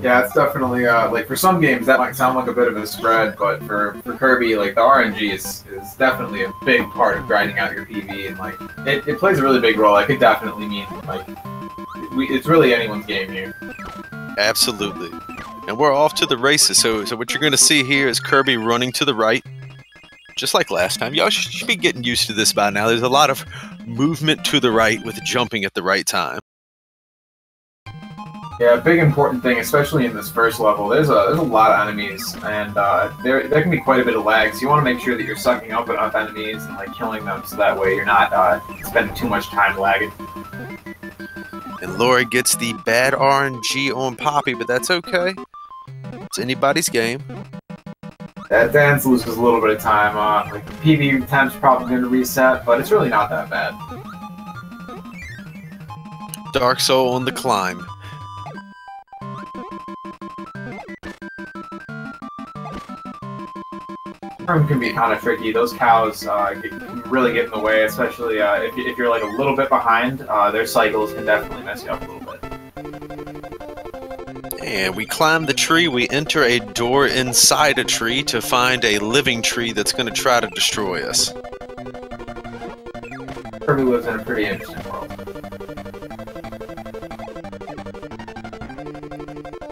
Yeah, it's definitely like for some games that might sound like a bit of a spread, but for Kirby, like the RNG is definitely a big part of grinding out your PV, and like it plays a really big role. It could definitely mean like it's really anyone's game here. Absolutely. And we're off to the races. So what you're going to see here is Kirby running to the right, just like last time. Y'all should be getting used to this by now. There's a lot of movement to the right with jumping at the right time. Yeah, a big important thing, especially in this first level, there's a lot of enemies, and there can be quite a bit of lag, so you want to make sure that you're sucking up enough enemies and like killing them, so that way you're not spending too much time lagging. And Laurie gets the bad RNG on Poppy, but that's okay. It's anybody's game. That dance loses a little bit of time. Like PV time's probably going to reset, but it's really not that bad. Darksol on the climb. Room can be kind of tricky. Those cows can really get in the way, especially if you're like a little bit behind. Their cycles can definitely mess you up a little bit. And we climb the tree. We enter a door inside a tree to find a living tree that's going to try to destroy us. Kirby lives in a pretty interesting world.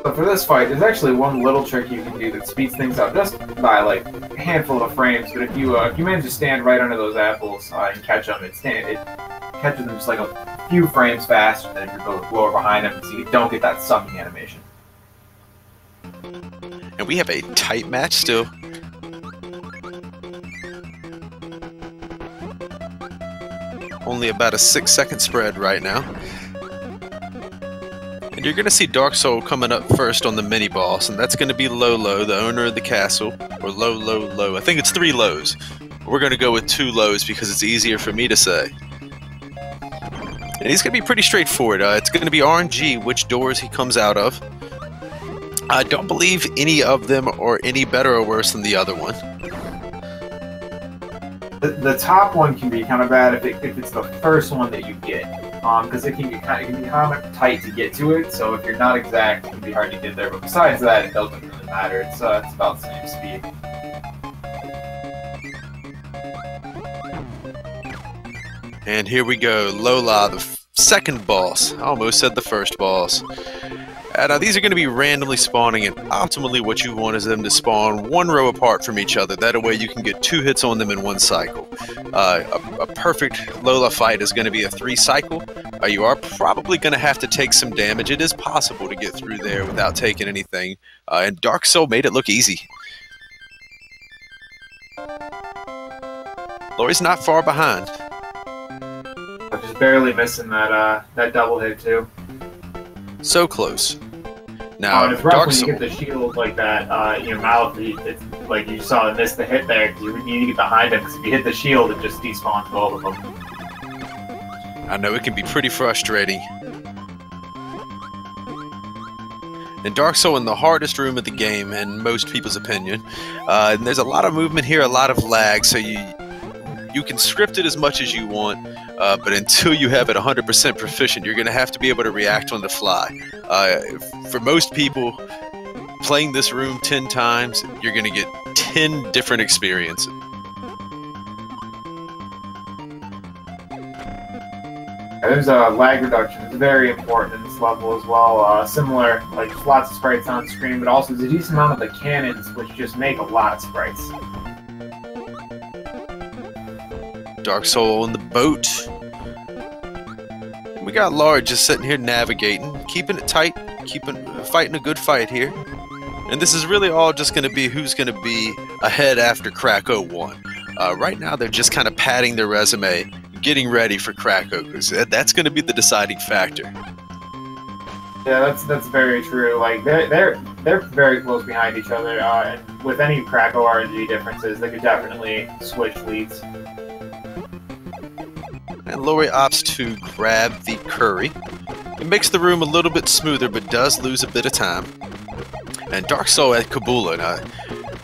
But for this fight, there's actually one little trick you can do that speeds things up just by like a handful of frames. But if you manage to stand right under those apples and catch them, it catches them just like a few frames faster than if you're lower behind them, so you don't get that sucking animation. And we have a tight match still. Only about a 6-second spread right now. And you're going to see Darksol coming up first on the mini-boss, and that's going to be Lolo, the owner of the castle. Or Low. I think it's 3 lows. We're going to go with 2 lows because it's easier for me to say. And he's going to be pretty straightforward. It's going to be RNG which doors he comes out of. I don't believe any of them are any better or worse than the other one. The top one can be kind of bad if it's the first one that you get, because it can be kind of tight to get to it. So if you're not exact, it can be hard to get there. But besides that, it doesn't really matter. It's about the same speed. And here we go, Lola, the second boss. I almost said the first boss. Now these are going to be randomly spawning, and optimally what you want is them to spawn 1 row apart from each other. That way you can get 2 hits on them in 1 cycle. A perfect Lola fight is going to be a 3 cycle. You are probably going to have to take some damage. It is possible to get through there without taking anything. And Darksol made it look easy. Laurie's not far behind. I'm just barely missing that double hit too. So close. Now, it's rough when you get the shield like that in your mouth. It's like you saw it miss the hit there because you need to get behind him. Because if you hit the shield, it just despawns both of them. I know it can be pretty frustrating. And Darksol in the hardest room of the game, in most people's opinion. And there's a lot of movement here, a lot of lag, so you can script it as much as you want, but until you have it 100% proficient, you're going to have to be able to react on the fly. For most people, playing this room 10 times, you're going to get 10 different experiences. There's a lag reduction. It's very important in this level as well. Similar, like lots of sprites on screen, but also there's a decent amount of the cannons, which just make a lot of sprites. Darksol on the boat. We got Laurie just sitting here navigating, keeping it tight, fighting a good fight here. And this is really all just going to be who's going to be ahead after Cracko won. Right now they're just kind of padding their resume, getting ready for Cracko, because that's going to be the deciding factor. Yeah, that's very true. Like they're very close behind each other, and with any Cracko RNG differences, they could definitely switch leads. And Laurie opts to grab the curry. It makes the room a little bit smoother, but does lose a bit of time. And Darksol at Kabula. Now,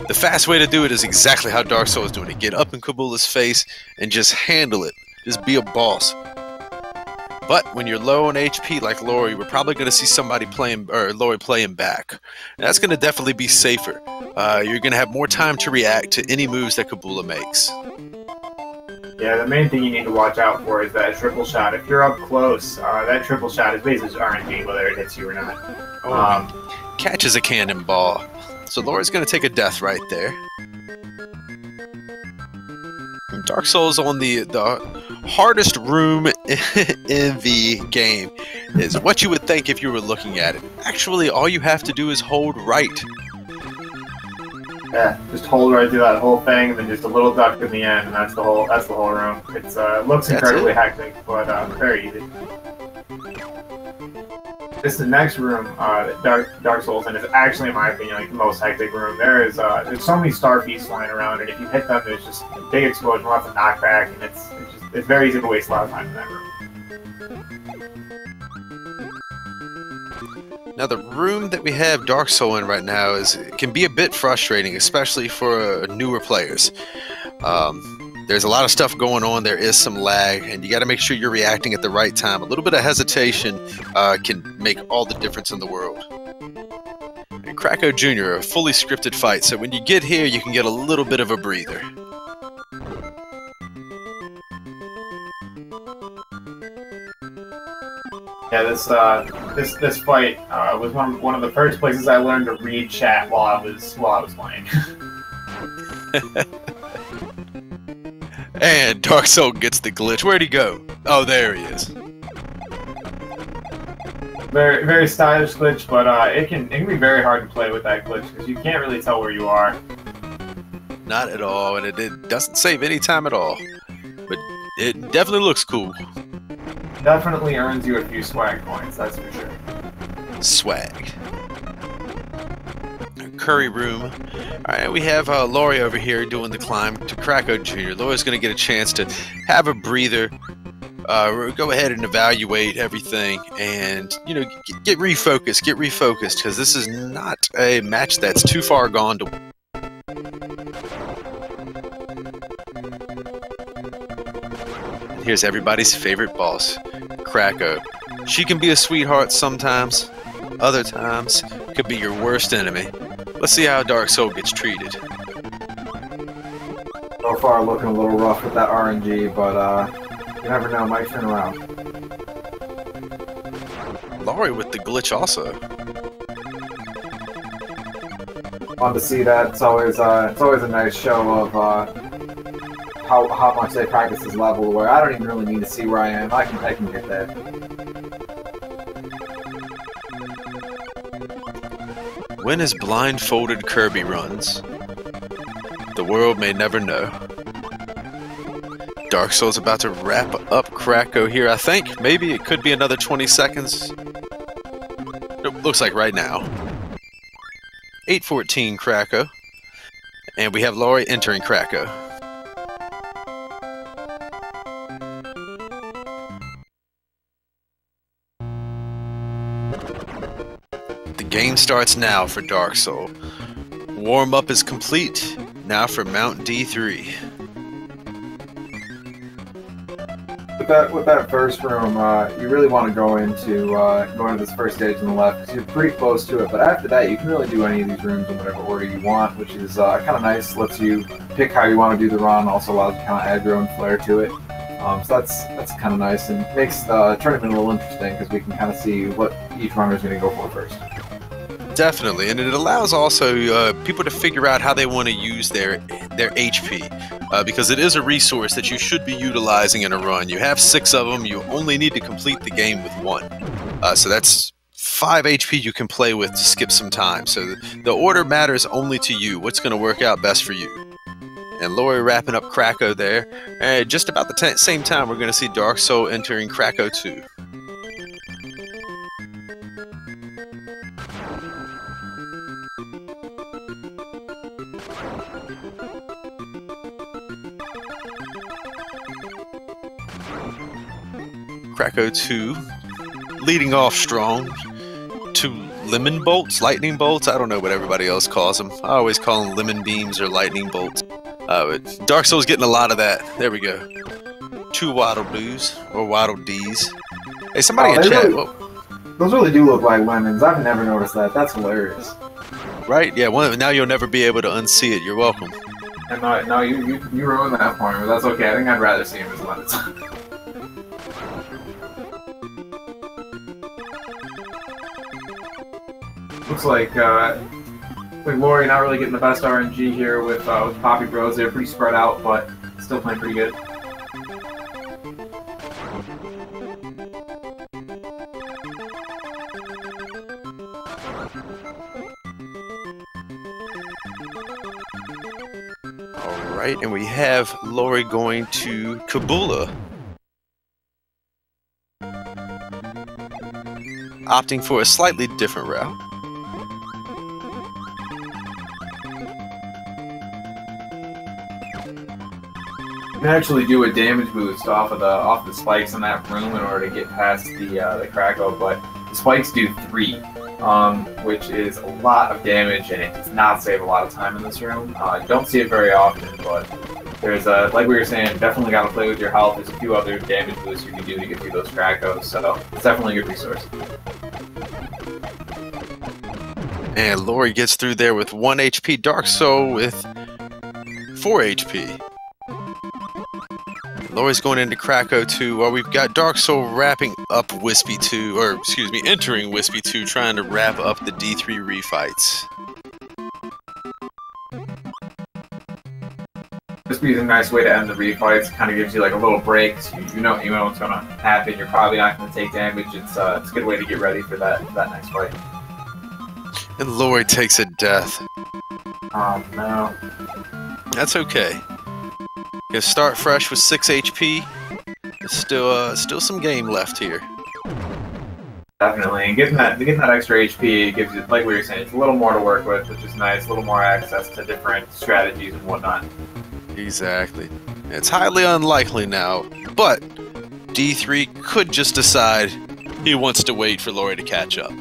the fast way to do it is exactly how Darksol is doing it. Get up in Kabula's face and just handle it. Just be a boss. But when you're low on HP like Laurie, we're probably going to see somebody playing, or Laurie playing back. And that's going to definitely be safer. You're going to have more time to react to any moves that Kabula makes. Yeah, the main thing you need to watch out for is that triple shot. If you're up close, that triple shot is basically RNG, whether it hits you or not. Catches a cannonball. So Laurie's going to take a death right there. Dark Souls on the hardest room in the game is what you would think if you were looking at it. Actually, all you have to do is hold right. Yeah, just hold right through that whole thing, and then just a little duck in the end, and that's the whole room. It's looks incredibly hectic, but very easy. This is the next room, Dark Souls, and it's actually, in my opinion, like the most hectic room. There's so many star feasts flying around, and if you hit them, there's just a big explosion, lots of knockback, and it's very easy to waste a lot of time in that room. Now, the room that we have Dark Soul in right now can be a bit frustrating, especially for newer players. There's a lot of stuff going on. There is some lag, and you got to make sure you're reacting at the right time. A little bit of hesitation can make all the difference in the world. And Cracko Jr., a fully scripted fight, so when you get here, you can get a little bit of a breather. Yeah, this fight was one of the first places I learned to read chat while I was playing. And Dark Soul gets the glitch. Where'd he go? Oh, there he is. Very, very stylish glitch, but it can be very hard to play with that glitch because you can't really tell where you are. Not at all, and it doesn't save any time at all. But it definitely looks cool. Definitely earns you a few swag points, that's for sure. Swag. Curry room. Alright, we have Laurie over here doing the climb to Cracko Jr. Laurie's going to get a chance to have a breather, go ahead and evaluate everything, and, you know, get refocused, because this is not a match that's too far gone to win. Here's everybody's favorite boss, Cracko. She can be a sweetheart sometimes, other times could be your worst enemy. Let's see how Dark Soul gets treated. So far looking a little rough with that RNG, but you never know, might turn around. Laurie with the glitch also. Fun to see that. It's always a nice show of how much they practice this level, where I don't even really need to see where I am. I can get there. When his blindfolded Kirby runs, the world may never know. Dark Soul's about to wrap up Cracko here, I think. Maybe it could be another 20 seconds. Nope, looks like right now. 8:14 Cracko. And we have Laurie entering Cracko. The game starts now for Dark Soul. Warm-up is complete. Now for Mount D3. With that first room, you really want to go into this first stage on the left because you're pretty close to it. But after that, you can really do any of these rooms in whatever order you want, which is kind of nice. Lets you pick how you want to do the run. Also allows you to kind of add your own flair to it. So that's kind of nice and makes the tournament a little interesting because we can kind of see what each runner is going to go for first. Definitely, and it allows also people to figure out how they want to use their HP, because it is a resource that you should be utilizing in a run. You have 6 of them, you only need to complete the game with 1. So that's 5 HP you can play with to skip some time. So the order matters only to you, what's going to work out best for you. And Laurie wrapping up Cracko there. And just about the same time, we're going to see Dark Soul entering Cracko 2. Cracko 2, leading off strong. 2 lemon bolts, lightning bolts. I don't know what everybody else calls them. I always call them lemon beams or lightning bolts. But Dark Soul's getting a lot of that. There we go. 2 Waddle Doos or Waddle Dees. Hey, somebody in chat. Those really do look like lemons. I've never noticed that. That's hilarious. Right? Yeah. Now you'll never be able to unsee it. You're welcome. And no, you ruined that for me, but that's okay. I think I'd rather see him as lemons. Looks like Laurie not really getting the best RNG here with Poppy Bros. They're pretty spread out, but still playing pretty good. Alright, and we have Laurie going to Kabula. Opting for a slightly different route. You can actually do a damage boost off the spikes in that room in order to get past the Cracko, but the spikes do 3, which is a lot of damage, and it does not save a lot of time in this room. Don't see it very often, but there's like we were saying, definitely got to play with your health. There's a few other damage boosts you can do to get through those Crackos, so it's definitely a good resource. And Laurie gets through there with 1 HP. Darksol with 4 HP. Laurie's going into Cracko 2 while we've got Darksol wrapping up Wispy 2, or excuse me, entering Wispy 2, trying to wrap up the D3 refights. Wispy is a nice way to end the refights. Kind of gives you like a little break. So you know what's going to happen. You're probably not going to take damage. It's a good way to get ready for that next fight. And Laurie takes a death. Oh no. That's okay. Gonna start fresh with 6 HP. There's still some game left here. Definitely, and getting that extra HP gives you, like we were saying, it's a little more to work with, which is nice. A little more access to different strategies and whatnot. Exactly. It's highly unlikely now, but D3 could just decide he wants to wait for Laurie to catch up.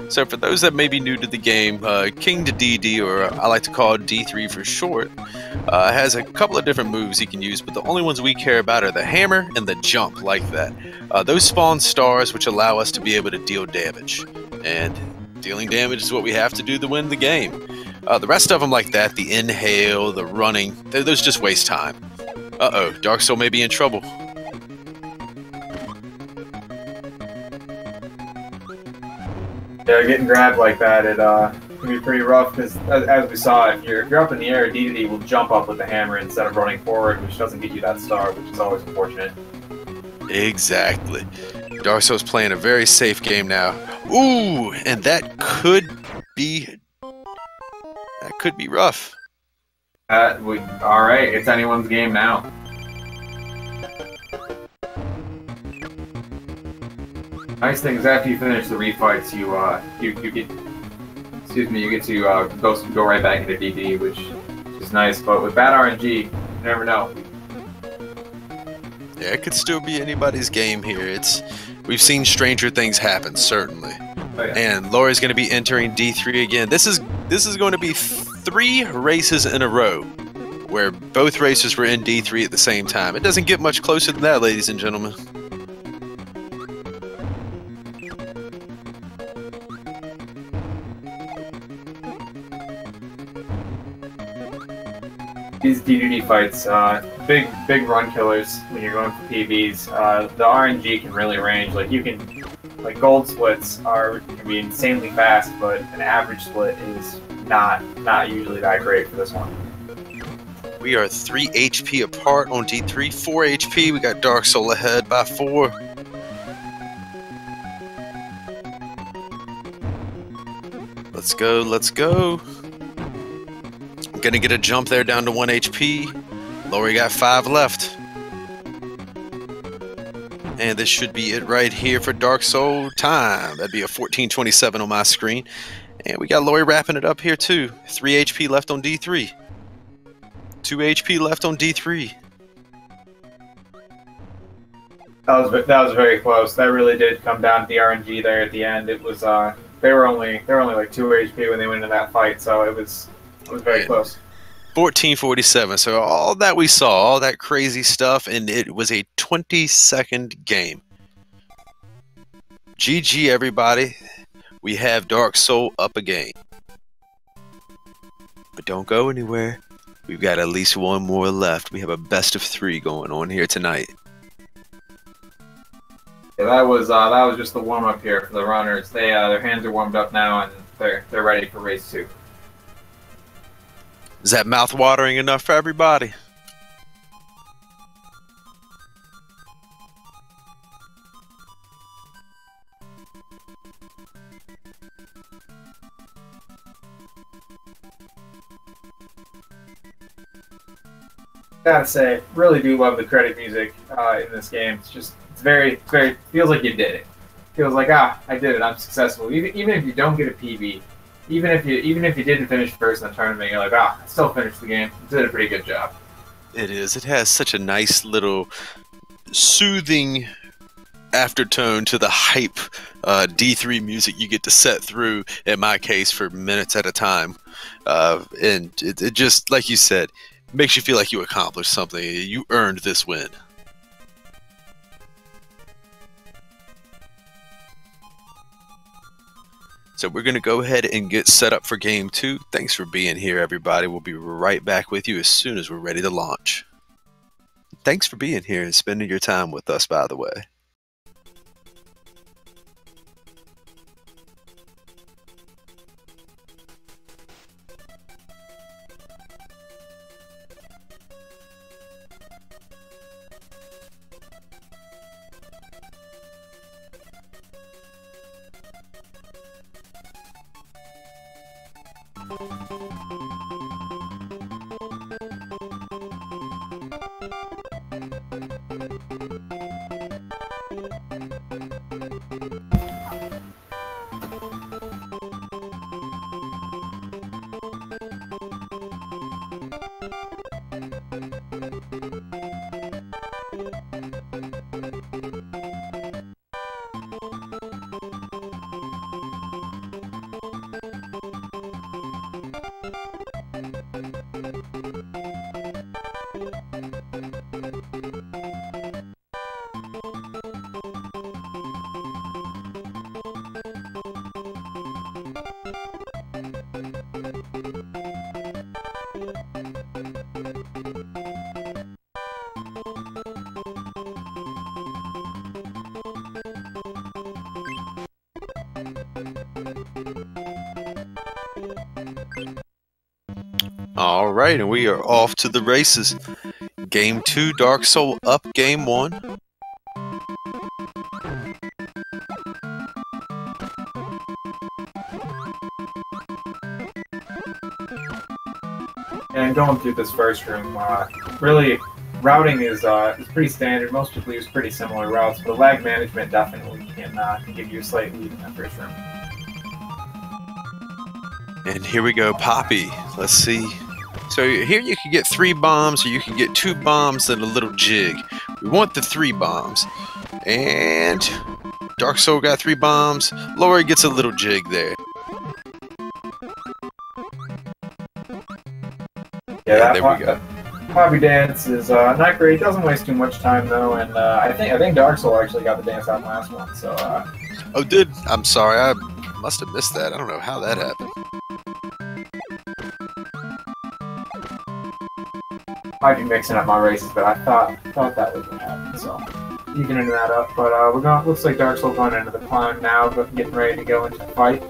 So for those that may be new to the game, King to DD, or I like to call it D3 for short, has a couple of different moves he can use, but the only ones we care about are the hammer and the jump like that. Those spawn stars which allow us to be able to deal damage. And dealing damage is what we have to do to win the game. The rest of them like that, the inhale, the running, those just waste time. Uh-oh, Darksol may be in trouble. Yeah, getting grabbed like that, it can be pretty rough, because as we saw, if you're up in the air, DD will jump up with the hammer instead of running forward, which doesn't get you that star, which is always unfortunate. Exactly. Darksol's playing a very safe game now. Ooh, and that could be rough. Alright, it's anyone's game now. Nice thing is after you finish the refights, you get to go right back into DD, which is nice. But with bad RNG, you never know. Yeah, it could still be anybody's game here. We've seen stranger things happen, certainly. Oh, yeah. And Laurie's going to be entering D3 again. This is going to be 3 races in a row where both racers were in D3 at the same time. It doesn't get much closer than that, ladies and gentlemen. These DDD fights, big run killers when you're going for PBs. The RNG can really range. Like gold splits can be insanely fast, but an average split is not usually that great for this one. We are 3 HP apart on D3, 4 HP. We got Darksol ahead by 4. Let's go, let's go. Gonna get a jump there down to 1 HP. Laurie got 5 left. And this should be it right here for Darksol time. That'd be a 14:27 on my screen. And we got Laurie wrapping it up here too. 3 HP left on D3. 2 HP left on D3. That was very close. That really did come down to the RNG there at the end. It was they were only like 2 HP when they went into that fight, so it was very close. 14:47. So all that we saw, all that crazy stuff, and it was a 20-second game. GG, everybody. We have Dark Soul up a game. But don't go anywhere. We've got at least one more left. We have a best of 3 going on here tonight. Yeah, that was just the warm up here for the runners. They their hands are warmed up now, and they're ready for race 2. Is that mouth watering enough for everybody? Gotta say, really do love the credit music in this game. It's very feels like you did it. Feels like I did it. I'm successful. Even if you don't get a PB, even if you didn't finish first in the tournament, you're like I still finished the game. You did a pretty good job. It is. It has such a nice little soothing aftertone to the hype D3 music you get to set through, in my case, for minutes at a time. And it just, like you said, makes you feel like you accomplished something. You earned this win. So we're going to go ahead and get set up for game 2. Thanks for being here, everybody. We'll be right back with you as soon as we're ready to launch. Thanks for being here and spending your time with us, by the way. All right, and we are off to the races. Game 2, Dark Soul up game 1. And going through this first room, really, routing is pretty standard. Most people use pretty similar routes, but lag management definitely can give you a slight lead in that first room. And here we go, Poppy. Let's see. So here you can get 3 bombs, or you can get 2 bombs and a little jig. We want the 3 bombs. And Dark Soul got 3 bombs. Laurie gets a little jig there. Yeah, there we go. Poppy dance is not great. Doesn't waste too much time though, and I think Dark Soul actually got the dance out last one. So. Oh, did? I'm sorry. I must have missed that. I don't know how that happened. Might be mixing up my races, but I thought that was what happened. So evening that up. But we're going. Looks like Dark Soul going into the climb now, but getting ready to go into the fight.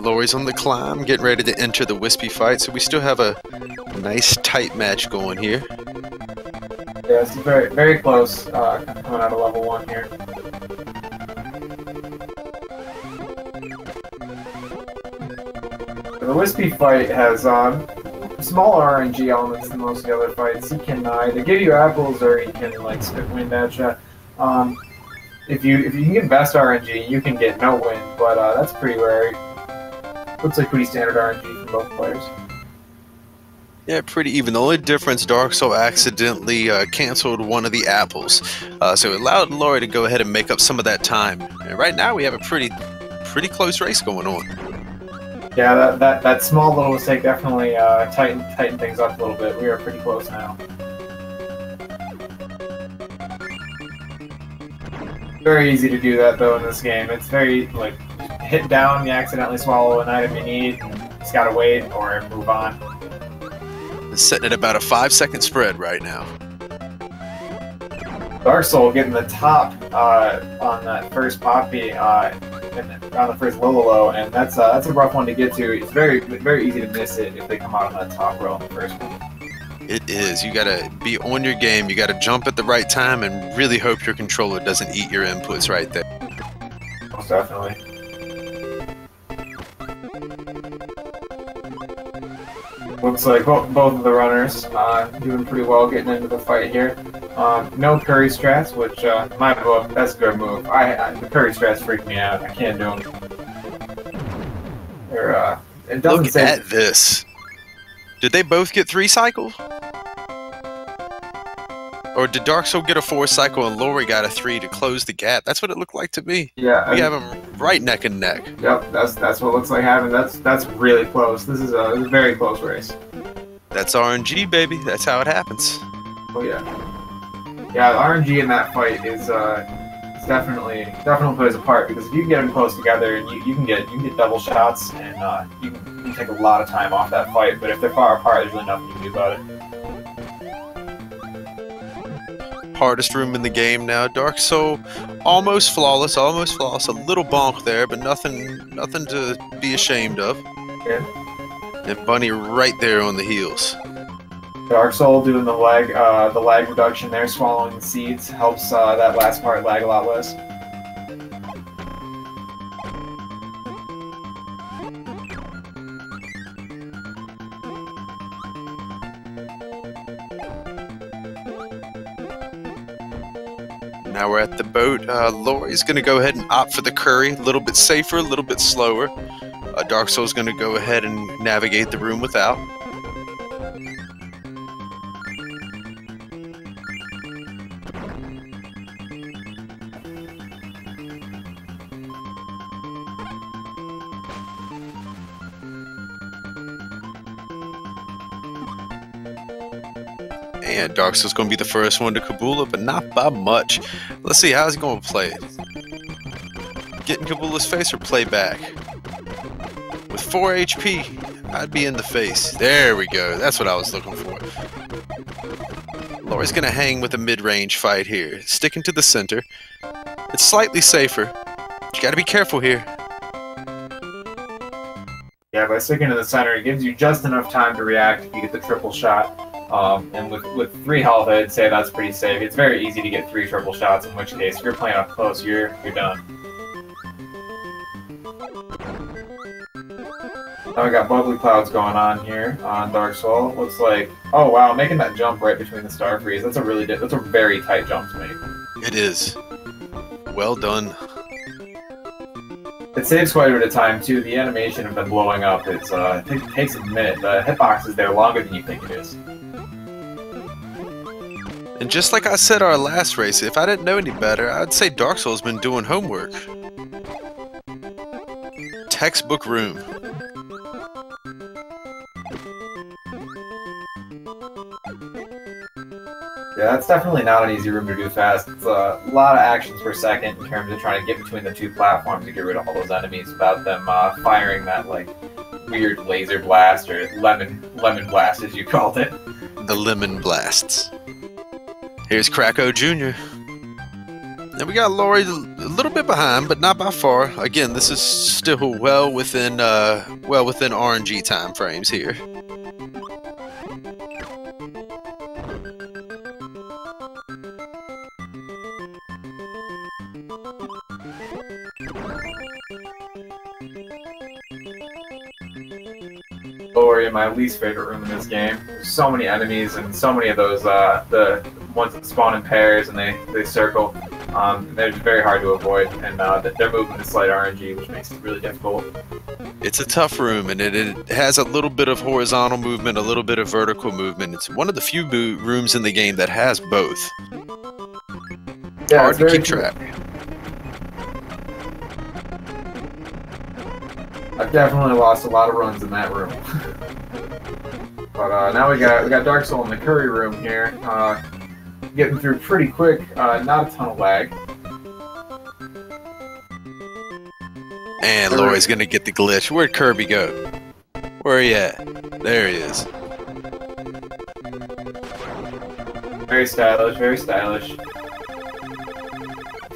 Laurie's on the climb, getting ready to enter the wispy fight. So we still have a nice tight match going here. Yeah, it's very close. Coming out of level 1 here. The wispy fight has smaller RNG elements than most of the other fights. You can either give you apples or you can like spit wind at you. If you can get best RNG, you can get no wind, but that's pretty rare. Looks like pretty standard RNG for both players. Yeah, pretty even. The only difference, Dark Soul accidentally canceled one of the apples, so it allowed Laurie to go ahead and make up some of that time. And right now we have a pretty close race going on. Yeah, that small little mistake definitely tightened things up a little bit. We are pretty close now. Very easy to do that though in this game. It's very like hit down, you accidentally swallow an item you need, and just gotta wait or move on. It's sitting at about a 5-second spread right now. Darksol getting the top on that first Poppy and on the first Lololo, and that's a rough one to get to. It's very easy to miss it if they come out on that top row in the first one. It is. You gotta be on your game. You gotta jump at the right time and really hope your controller doesn't eat your inputs right there. Most definitely. Looks like both of the runners doing pretty well getting into the fight here. No Curry strats, which in my book, that's a good move. The Curry strats freak me out. I can't do them. It doesn't Look say at this. Did they both get 3 cycles? Or did Darksol get a 4 cycle and Laurie got a 3 to close the gap? That's what it looked like to me. Yeah, we have them right neck and neck. Yep, that's what it looks like happening. That's really close. This is a very close race. That's RNG, baby. That's how it happens. Oh yeah, yeah. The RNG in that fight is definitely plays a part, because if you can get them close together and you can get double shots, and you can take a lot of time off that fight. But if they're far apart, there's really nothing you can do about it. Hardest room in the game now. Darksol almost flawless, a little bonk there, but nothing to be ashamed of. Yeah. And Bunny right there on the heels. Darksol doing the lag reduction there, swallowing the seeds, helps that last part lag a lot less. Now we're at the boat. Laurie's going to go ahead and opt for the Curry. A little bit safer, a little bit slower. Darksol's going to go ahead and navigate the room without. And Darksol's going to be the first one to Kabula, but not by much. Let's see, how's he going to play it? Get in Kabula's face or play back? With 4 HP, I'd be in the face. There we go. That's what I was looking for. Laurie's going to hang with a mid-range fight here. Sticking to the center. It's slightly safer. But you got to be careful here. Yeah, by sticking to the center, it gives you just enough time to react if you get the triple shot. And with 3 health, I'd say that's pretty safe. It's very easy to get 3 triple shots, in which case, if you're playing up close, you're done. Now we got bubbly clouds going on here on Darksol. Looks like, oh wow, making that jump right between the star freeze. That's a very tight jump to make. It is. Well done. It saves quite a bit of time too. The animation of them blowing up, it takes a minute. The hitbox is there longer than you think it is. And just like I said our last race, if I didn't know any better, I'd say Darksol's been doing homework. Textbook room. Yeah, that's definitely not an easy room to do fast. It's a lot of actions per second in terms of trying to get between the 2 platforms to get rid of all those enemies without them firing that like weird laser blast, or lemon blast as you called it. The lemon blasts. Here's Cracko Jr. And we got Laurie a little bit behind, but not by far. Again, this is still well within RNG time frames here. Laurie, my least favorite room in this game. There's so many enemies and so many of those the ones that spawn in pairs and they circle. They're just very hard to avoid, and their movement is slight RNG, which makes it really difficult. It's a tough room, and it has a little bit of horizontal movement, a little bit of vertical movement. It's one of the few rooms in the game that has both. Yeah, hard to keep track. I've definitely lost a lot of runs in that room. But now we got Darksol in the Curry room here. Getting through pretty quick, not a ton of lag. And Laurie's gonna get the glitch. Where'd Kirby go? Where are you at? There he is. Very stylish, very stylish.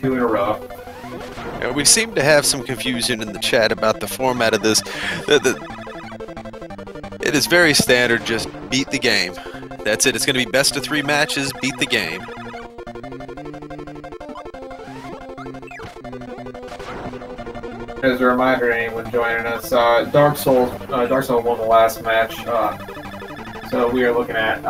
2 in a row. And we seem to have some confusion in the chat about the format of this. It is very standard, just beat the game. That's it. It's going to be best of 3 matches, beat the game. As a reminder to anyone joining us, Darksol won the last match, so we are looking at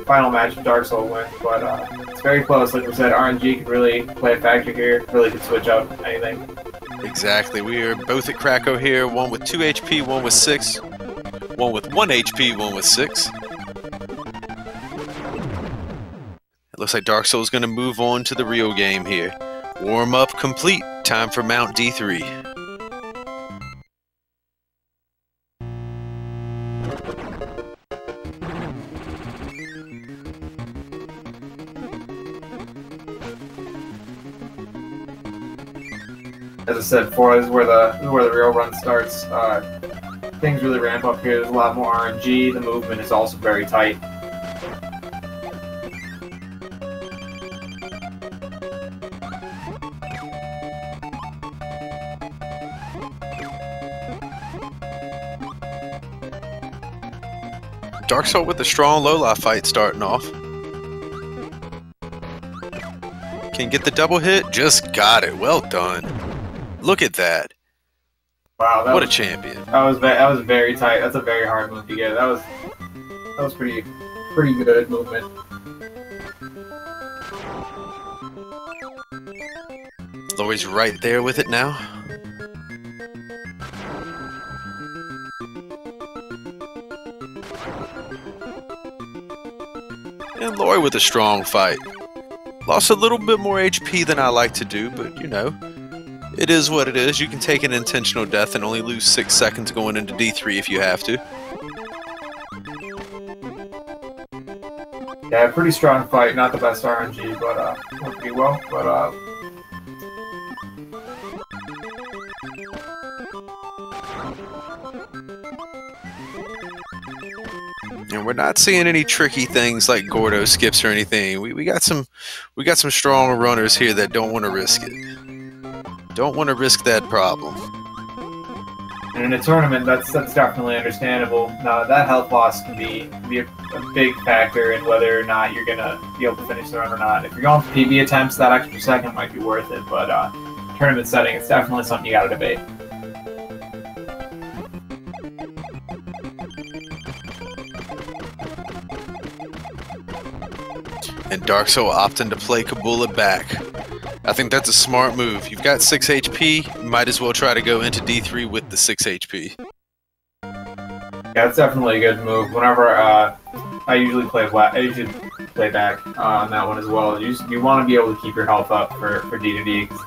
final match Darksol win, but it's very close. Like we said, RNG could really play a factor here, really could switch up anything. Exactly. We are both at Cracko here, one with 2 HP, one with 6. One with 1 HP, one with 6. It looks like Darksol is going to move on to the real game here. Warm up complete. Time for Mount D3. As I said before, this is where the real run starts. Things really ramp up here. There's a lot more RNG. The movement is also very tight. Darksol with a strong Lola fight starting off. Can get the double hit. Just got it. Well done. Look at that. Wow, what a champion. That was very tight. That's a very hard move to get. That was pretty good movement. Laurie's right there with it now. And Laurie with a strong fight. Lost a little bit more HP than I like to do, but you know, it is what it is. You can take an intentional death and only lose 6 seconds going into D3 if you have to. Yeah, pretty strong fight. Not the best RNG, but went pretty well. But and we're not seeing any tricky things like Gordo skips or anything. We got some strong runners here that don't want to risk it. Don't want to risk that problem. And in a tournament, that's definitely understandable. Now, that health loss can be a big factor in whether or not you're gonna be able to finish the run or not. If you're going for PB attempts, that extra second might be worth it. But tournament setting, it's definitely something you gotta debate. And Darksol opting to play Kabula back. I think that's a smart move. You've got 6 HP, you might as well try to go into D3 with the 6 HP. Yeah, it's definitely a good move. Whenever I usually play back on that one as well. You want to be able to keep your health up for D2D, because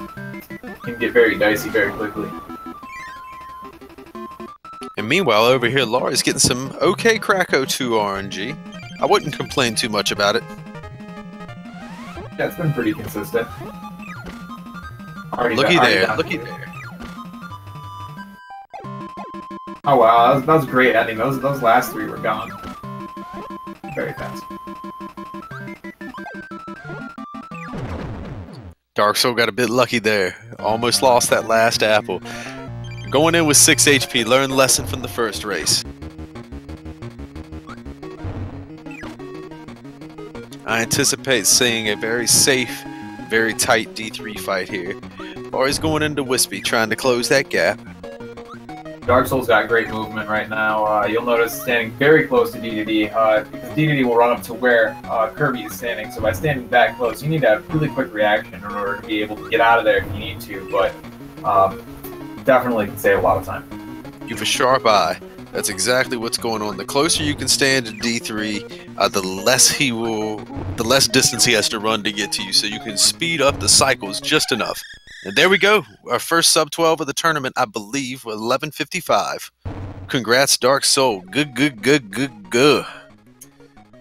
it can get very dicey very quickly. And meanwhile, over here, Laurie's getting some okay Cracko 2 RNG. I wouldn't complain too much about it. Yeah, it's been pretty consistent. Looky there, looky there. Oh wow, that was great ending. Those last 3 were gone. Very fast. Darksol got a bit lucky there. Almost lost that last apple. Going in with 6 HP, learn lesson from the first race. I anticipate seeing a very safe, very tight D3 fight here. Laurie's going into Wispy, trying to close that gap. Darksol's got great movement right now. You'll notice standing very close to D2D, because D2D will run up to where Kirby is standing. So by standing that close, you need to have really quick reaction in order to be able to get out of there if you need to. But definitely can save a lot of time. You have a sharp eye. That's exactly what's going on. The closer you can stand to D3, the less distance he has to run to get to you. So you can speed up the cycles just enough. And there we go. Our first sub 12 of the tournament, I believe, 11:55. Congrats, Dark Soul. Good.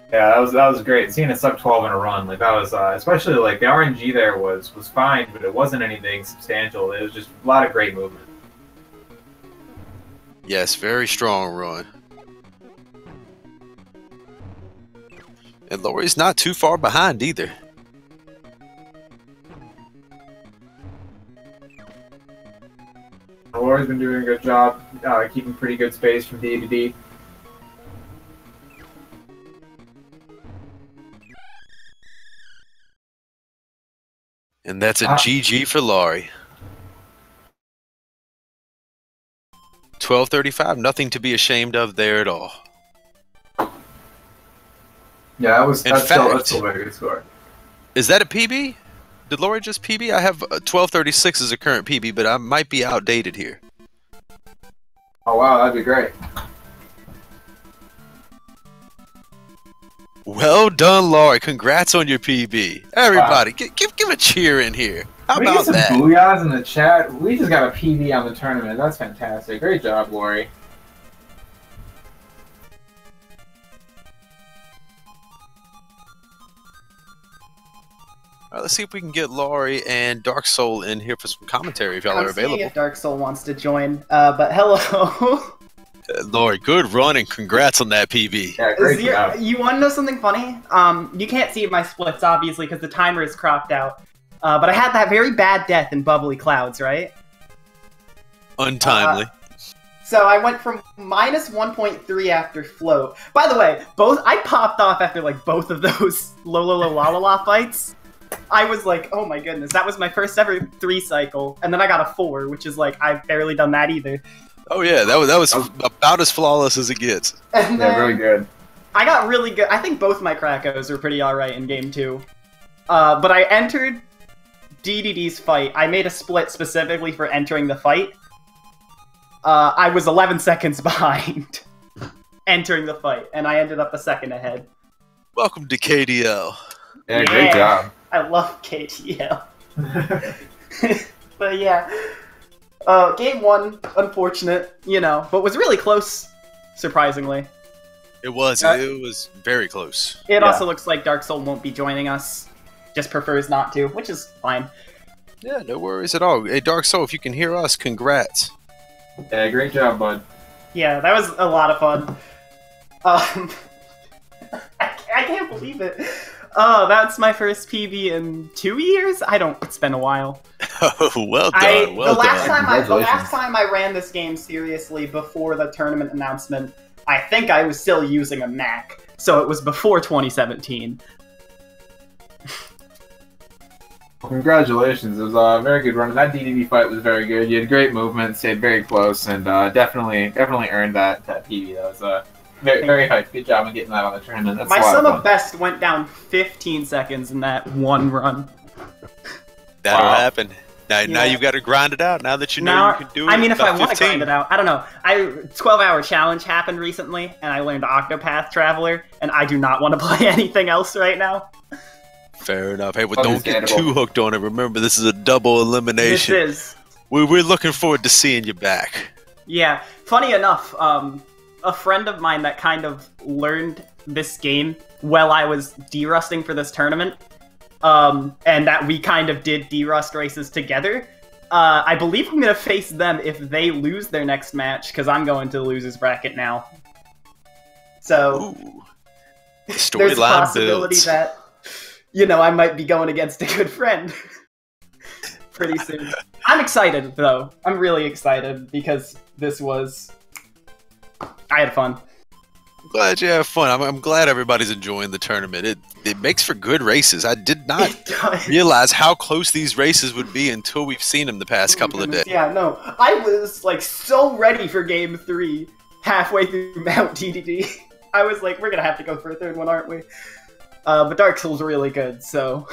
Yeah, that was great. Seeing a sub 12 in a run, like that was especially like the RNG there was fine, but it wasn't anything substantial. It was just a lot of great movement. Yes, very strong run. And Laurie's not too far behind either. Laurie's been doing a good job keeping pretty good space from D to D. And that's a GG for Laurie. 12:35, nothing to be ashamed of there at all. Yeah, that's still a very good score. Is that a PB? Did Laurie just PB? I have 12:36 as a current PB, but I might be outdated here. Oh wow, that'd be great. Well done, Laurie. Congrats on your PB. Everybody, wow. give a cheer in here. How about that? We get some booyahs in the chat. We just got a PB on the tournament. That's fantastic. Great job, Laurie. All right, let's see if we can get Laurie and Dark Soul in here for some commentary if y'all are available. If Dark Soul wants to join, but hello. Laurie, good run and congrats on that PB. Yeah, great job. You want to know something funny? You can't see my splits, obviously, because the timer is cropped out. But I had that very bad death in Bubbly Clouds, right? Untimely. So I went from minus 1.3 after float. By the way, I popped off after like both of those la fights. I was like, oh my goodness, that was my first ever 3 cycle, and then I got a 4, which is like I've barely done that either. Oh yeah, that was about as flawless as it gets. And yeah, really good. I got really good. I think both my Crackos are pretty alright in game 2. But I entered DDD's fight. I made a split specifically for entering the fight. I was 11 seconds behind entering the fight, and I ended up a second ahead. Welcome to KDL. Yeah, great job. I love KTL. But yeah. Game 1, unfortunate, but was really close, surprisingly. It was very close. It also looks like Dark Soul won't be joining us. Just prefers not to, which is fine. Yeah, no worries at all. Hey, Dark Soul, if you can hear us, congrats. Yeah, great job, bud. Yeah, that was a lot of fun. I can't believe it. Oh, that's my first PB in 2 years? It's been a while. Oh, well done, the last time I ran this game seriously before the tournament announcement, I think I was still using a Mac, so it was before 2017. Well, congratulations, it was a very good run. That DDD fight was very good. You had great movement, stayed very close, and definitely earned that PB. That was very hyped. Good job on getting that on the tournament. That's my sum of best went down 15 seconds in that one run. That'll happen. Now you've got to grind it out. Now that you know you can do it. I mean, if I want to grind it out, I don't know. 12-hour challenge happened recently, and I learned Octopath Traveler, and I do not want to play anything else right now. Fair enough. Hey, well, don't get too hooked on it. Remember, this is a double elimination. This is. We're looking forward to seeing you back. Yeah. Funny enough, a friend of mine that kind of learned this game while I was derusting for this tournament, and that we kind of did derust races together. I believe I'm going to face them if they lose their next match, because I'm going to the loser's bracket now. So, there's a possibility that, I might be going against a good friend pretty soon. I'm excited, though. I'm really excited, because I had fun. I'm glad you have fun. I'm glad everybody's enjoying the tournament. It makes for good races. I did not realize how close these races would be until we've seen them the past couple of days. Yeah, no. I was, so ready for Game 3 halfway through Mount DDD. I was like, we're going to have to go for a third one, aren't we? But Dark Soul's really good, so...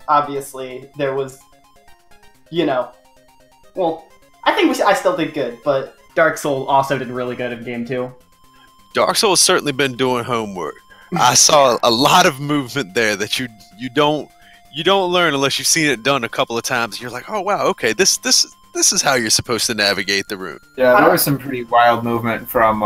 Obviously, there was... Well, I think I still did good, but Dark Soul also did really good in Game 2. Dark Soul has certainly been doing homework. I saw a lot of movement there that you don't You don't learn unless you've seen it done a couple of times. You're like, oh wow, okay, this is how you're supposed to navigate the room. Yeah, there was some pretty wild movement from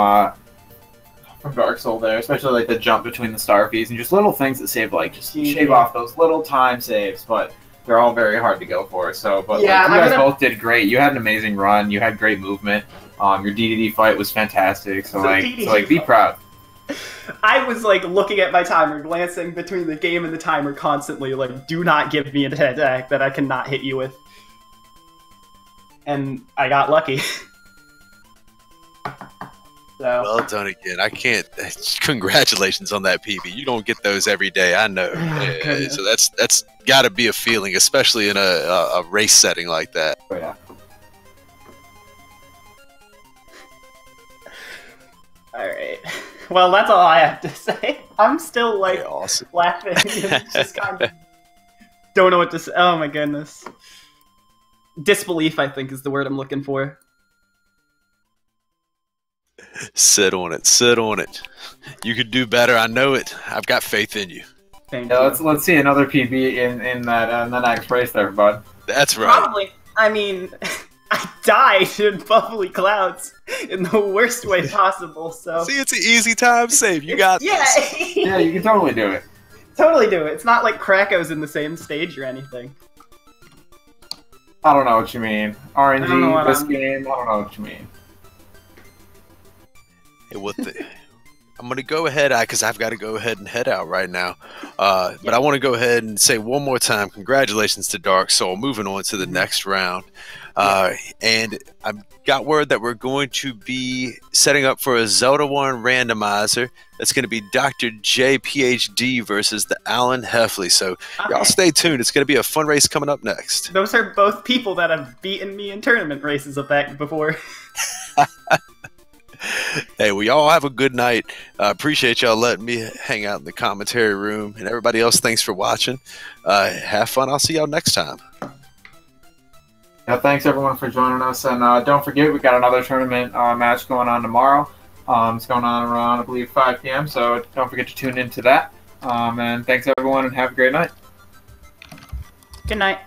Dark Soul there, especially like the jump between the Starfies and just little things that save, like just shave off those little time saves, but they're all very hard to go for. So, but Yeah, like, you guys both did great. You had an amazing run. You had great movement. Your DDD fight was fantastic. So be proud. I was like looking at my timer, glancing between the game and the timer constantly, like, do not give me an attack that I cannot hit you with. And I got lucky. So. Well done again. I can't. Congratulations on that PB. You don't get those every day. I know. So that's got to be a feeling, especially in a race setting like that. Oh, yeah. All right. Well, that's all I have to say. I'm still like awesome. laughing and just kind of don't know what to say. Oh my goodness. Disbelief, I think, is the word I'm looking for. Sit on it. Sit on it. You could do better. I know it. I've got faith in you. Thank you. Let's see another PB in the next race there, bud. That's right. Probably. I mean, I died in bubbly clouds in the worst way possible. So see, it's an easy time save. You got this. Yeah, you can totally do it. Totally do it. It's not like Cracko's in the same stage or anything. I don't know what you mean. RNG, this game, I don't know what you mean. Hey, I'm going to go ahead, because I've got to go ahead and head out right now. But I want to go ahead and say one more time, congratulations to Dark Soul, moving on to the next round. And I've got word that we're going to be setting up for a Zelda 1 randomizer. That's going to be Dr. J, PhD versus the Alan Heffley. So y'all stay tuned. It's going to be a fun race coming up next. Those are both people that have beaten me in tournament races before. Hey, well, y'all have a good night. Appreciate y'all letting me hang out in the commentary room. And everybody else, thanks for watching. Have fun. I'll see y'all next time. Yeah, thanks everyone for joining us. And don't forget, we got another tournament match going on tomorrow. It's going on around, I believe, 5 p.m. So don't forget to tune into that. And thanks everyone, and have a great night. Good night.